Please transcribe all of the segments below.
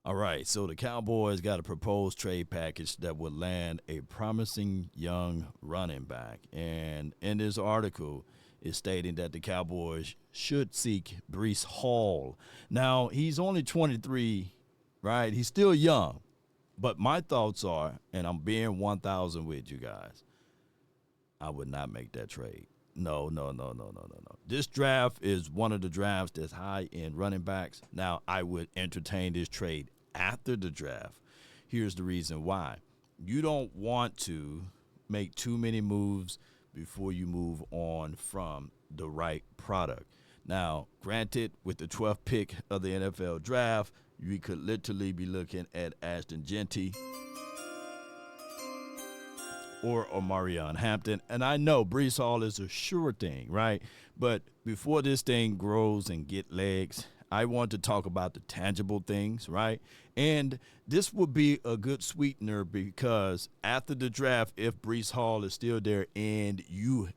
All right, so the Cowboys got a proposed trade package that would land a promising young running back. And in this article, it's stating that the Cowboys should seek Breece Hall. Now, he's only 23, right? He's still young. But my thoughts are, and I'm being 1,000 with you guys, I would not make that trade. No, no, no, no, no, no, no. This draft is one of the drafts that's high in running backs. Now, I would entertain this trade after the draft. Here's the reason why. You don't want to make too many moves before you move on from the right product. Now, granted, with the 12th pick of the NFL draft, we could literally be looking at Ashton Genty or Omarion Hampton. And I know Breece Hall is a sure thing, right? But before this thing grows and get legs, I want to talk about the tangible things, right? And this would be a good sweetener because after the draft, if Breece Hall is still there and you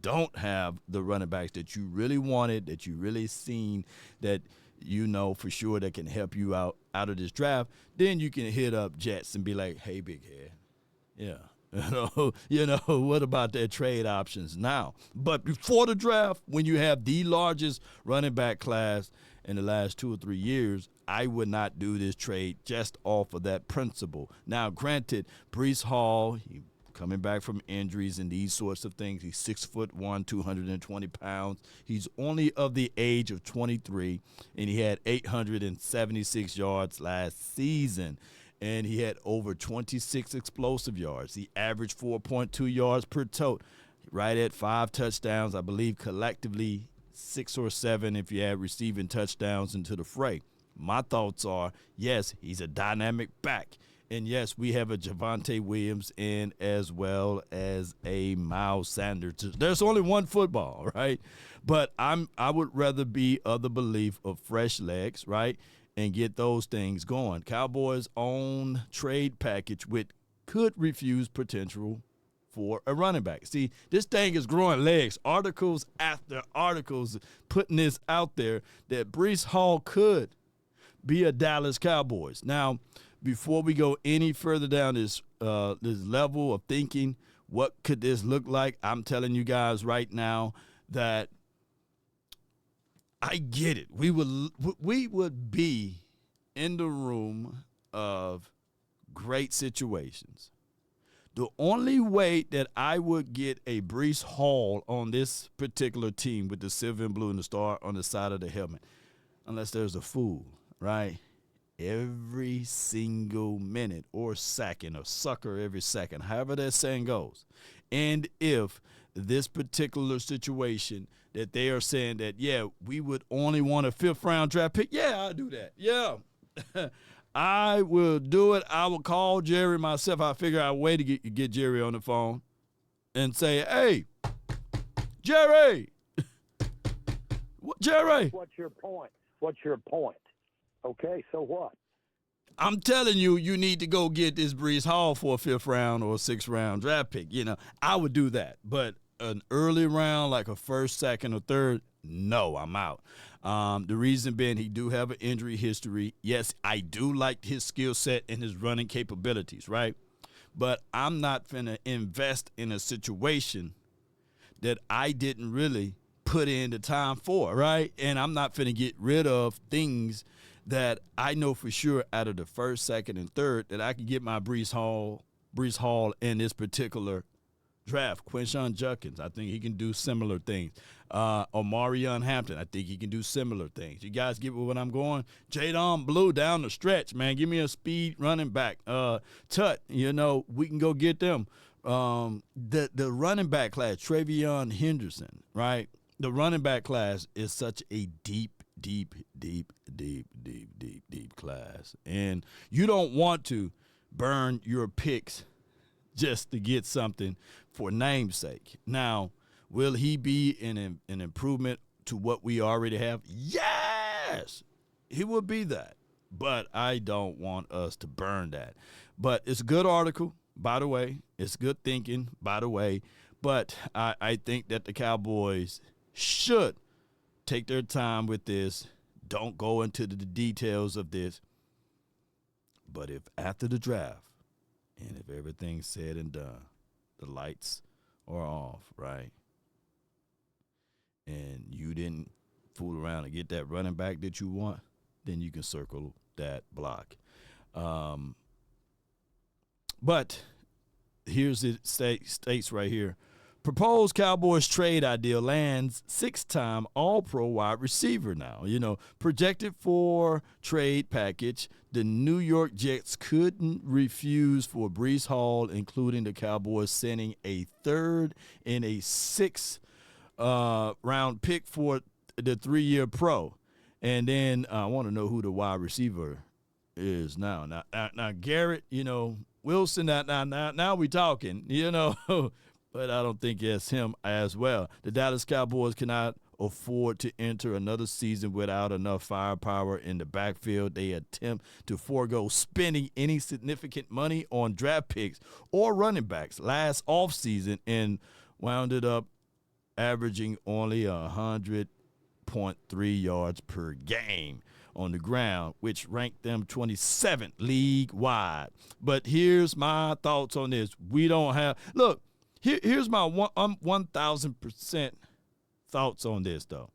don't have the running backs that you really wanted, that you really seen, that you know for sure that can help you out of this draft, then you can hit up Jets and be like, hey, big head, yeah. What about their trade options now? But before the draft, when you have the largest running back class in the last 2 or 3 years, I would not do this trade just off of that principle. Now, granted, Breece Hall, he coming back from injuries and these sorts of things. He's 6'1", 220 pounds. He's only of the age of 23, and he had 876 yards last season. And he had over 26 explosive yards. He averaged 4.2 yards per tote, right at 5 touchdowns. I believe collectively 6 or 7 if you add receiving touchdowns into the fray. My thoughts are, yes, he's a dynamic back. And, yes, we have a Javonte Williams in as well as a Miles Sanders. There's only one football, right? But I would rather be of the belief of fresh legs, right, and get those things going. Cowboys' own trade package could refuse potential for a running back. See, this thing is growing legs. Articles after articles putting this out there that Breece Hall could be a Dallas Cowboys. Now, before we go any further down this level of thinking, what could this look like? I'm telling you guys right now that I get it. We would be in the room of great situations. The only way that I would get a Breece Hall on this particular team with the silver and blue and the star on the side of the helmet, unless there's a fool, right? Every single minute or second, or sucker every second, however that saying goes. And if this particular situation that they are saying that, yeah, we would only want a 5th-round draft pick, yeah, I'll do that. Yeah, I will do it. I will call Jerry myself. I'll figure out a way to get Jerry on the phone and say, hey, Jerry, Jerry. What's your point? What's your point? Okay, so what? I'm telling you, you need to go get this Breece Hall for a 5th-round or a 6th-round draft pick. I would do that. But an early round, like a 1st, 2nd, or 3rd, no, I'm out. The reason being, he do have an injury history. Yes, I do like his skill set and his running capabilities, right? But I'm not finna invest in a situation that I didn't really put in the time for, right? And I'm not finna get rid of things that I know for sure out of the 1st, 2nd, and 3rd that I can get my Breece Hall in this particular draft. Quinshon Judkins, I think he can do similar things. Omarion Hampton, I think he can do similar things. You guys get where I'm going? Jadon Blue down the stretch, man. Give me a speed running back. Tut, we can go get them. The running back class, Travion Henderson, right? The running back class is such a deep class. And you don't want to burn your picks just to get something for namesake. Now, will he be an improvement to what we already have? Yes, he will be that. But I don't want us to burn that. But it's a good article, by the way. It's good thinking, by the way. But I think that the Cowboys should take their time with this. Don't go into the details of this. But if after the draft, and if everything's said and done, the lights are off, right? And you didn't fool around and get that running back that you want, then you can circle that block. But here's it states right here. Proposed Cowboys trade idea lands 6-time All-Pro wide receiver now. Projected for trade package, the New York Jets couldn't refuse for Breece Hall, including the Cowboys sending a third and a sixth round pick for the 3-year pro. And then I want to know who the wide receiver is now. Now Garrett, Wilson, now we talking, but I don't think it's him as well. The Dallas Cowboys cannot afford to enter another season without enough firepower in the backfield. They attempt to forego spending any significant money on draft picks or running backs last offseason and wound up averaging only 100.3 yards per game on the ground, which ranked them 27th league-wide. But here's my thoughts on this. We don't have – look, here's my 1,000% thoughts on this, though.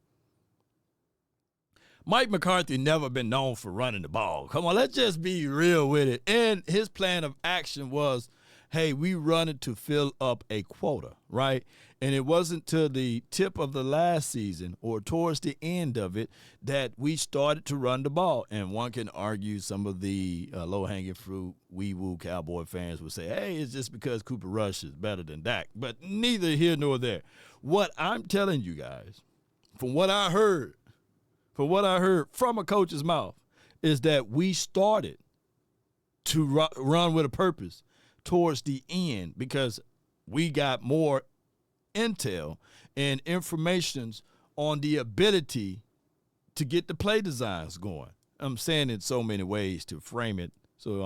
Mike McCarthy never been known for running the ball. Come on, let's just be real with it. And his plan of action was, hey, we run it to fill up a quota, right? And it wasn't to the tip of the last season or towards the end of it that we started to run the ball. And one can argue some of the low-hanging fruit, wee-woo Cowboy fans would say, hey, it's just because Cooper Rush is better than Dak. But neither here nor there. What I'm telling you guys, from what I heard from a coach's mouth, is that we started to run with a purpose towards the end because we got more intel and informations on the ability to get the play designs going. I'm saying it so many ways to frame it so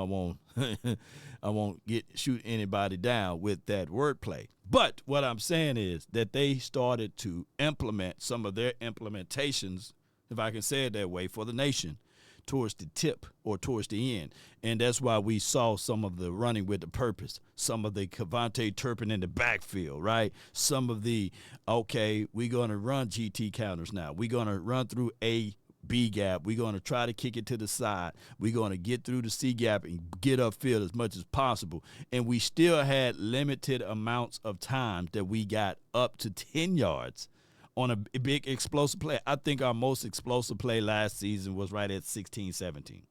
I won't shoot anybody down with that wordplay. But what I'm saying is that they started to implement some of their implementations, if I can say it that way, for the nation towards the tip or towards the end. And that's why we saw some of the running with the purpose, some of the Kevontae Turpin in the backfield, right? Some of the, okay, we're going to run GT counters now. We're going to run through A, B gap. We're going to try to kick it to the side. We're going to get through the C gap and get upfield as much as possible. And we still had limited amounts of time that we got up to 10 yards on a big explosive play. I think our most explosive play last season was right at 16-17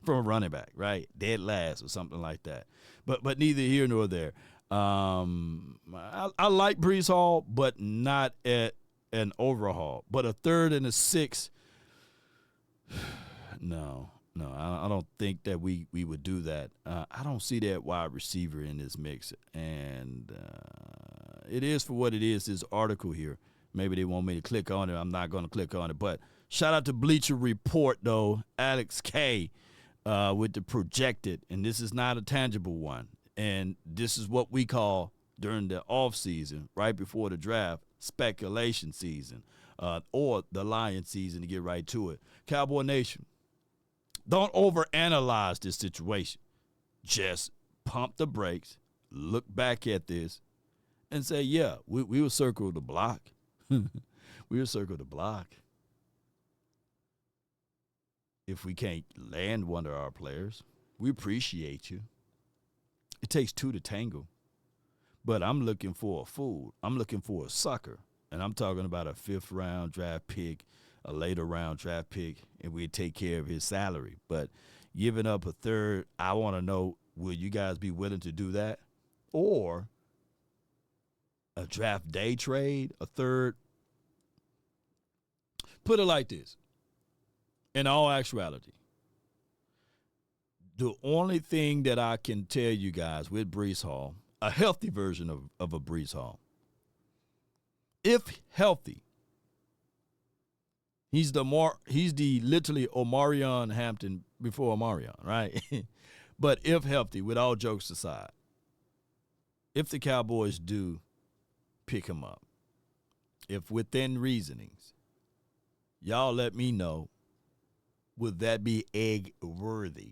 from a running back, right? Dead last or something like that. But neither here nor there. I like Breece Hall, but not at an overhaul. But a third and a sixth, no, I don't think that we would do that. I don't see that wide receiver in this mix, and it is for what it is, this article here. Maybe they want me to click on it. I'm not going to click on it. But shout out to Bleacher Report, though, Alex K. With the projected, and this is not a tangible one. And this is what we call, during the offseason, right before the draft, speculation season, or the lion season, to get right to it. Cowboy Nation, don't overanalyze this situation. Just pump the brakes, look back at this, and say, yeah, we will circle the block. We will circle the block. If we can't land one of our players, we appreciate you. It takes two to tango. But I'm looking for a fool. I'm looking for a sucker. And I'm talking about a 5th-round draft pick, a later-round draft pick, and we'd take care of his salary. But giving up a third, I want to know, will you guys be willing to do that? Or a draft day trade, a third? Put it like this. In all actuality, the only thing that I can tell you guys with Breece Hall, a healthy version of a Breece Hall, if healthy, he's the literally Omarion Hampton before Omarion, right? But if healthy, with all jokes aside, if the Cowboys do pick him up, if within reasonings, y'all let me know, would that be egg worthy?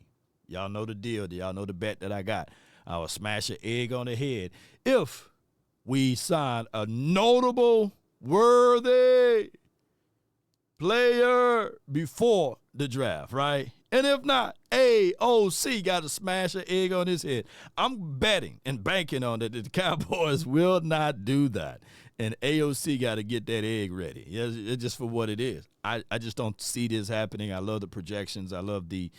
Y'all know the deal. Y'all know the bet that I got. I will smash an egg on the head if we sign a notable, worthy player before the draft, right? And if not, AOC got to smash an egg on his head. I'm betting and banking on that the Cowboys will not do that. And AOC got to get that egg ready. It's just for what it is. I just don't see this happening. I love the projections. I love the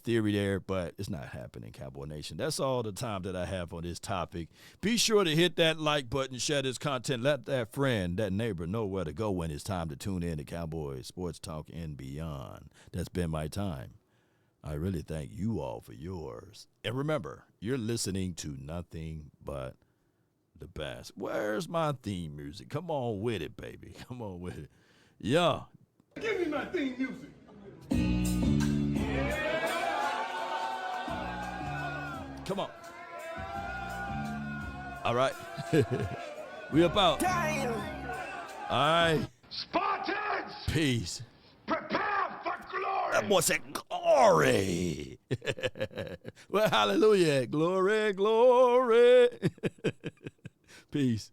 theory there, but it's not happening, Cowboy Nation. That's all the time that I have on this topic. Be sure to hit that like button, share this content. Let that friend, that neighbor know where to go when it's time to tune in to Cowboys Sports Talk and beyond. That's been my time. I really thank you all for yours. And remember, you're listening to nothing but the best. Where's my theme music? Come on with it, baby. Come on with it. Yeah. Give me my theme music. Come on. All right. We about. Damn. All right. Spartans! Peace. Prepare for glory! That boy said glory. Well, hallelujah. Glory, glory. Peace.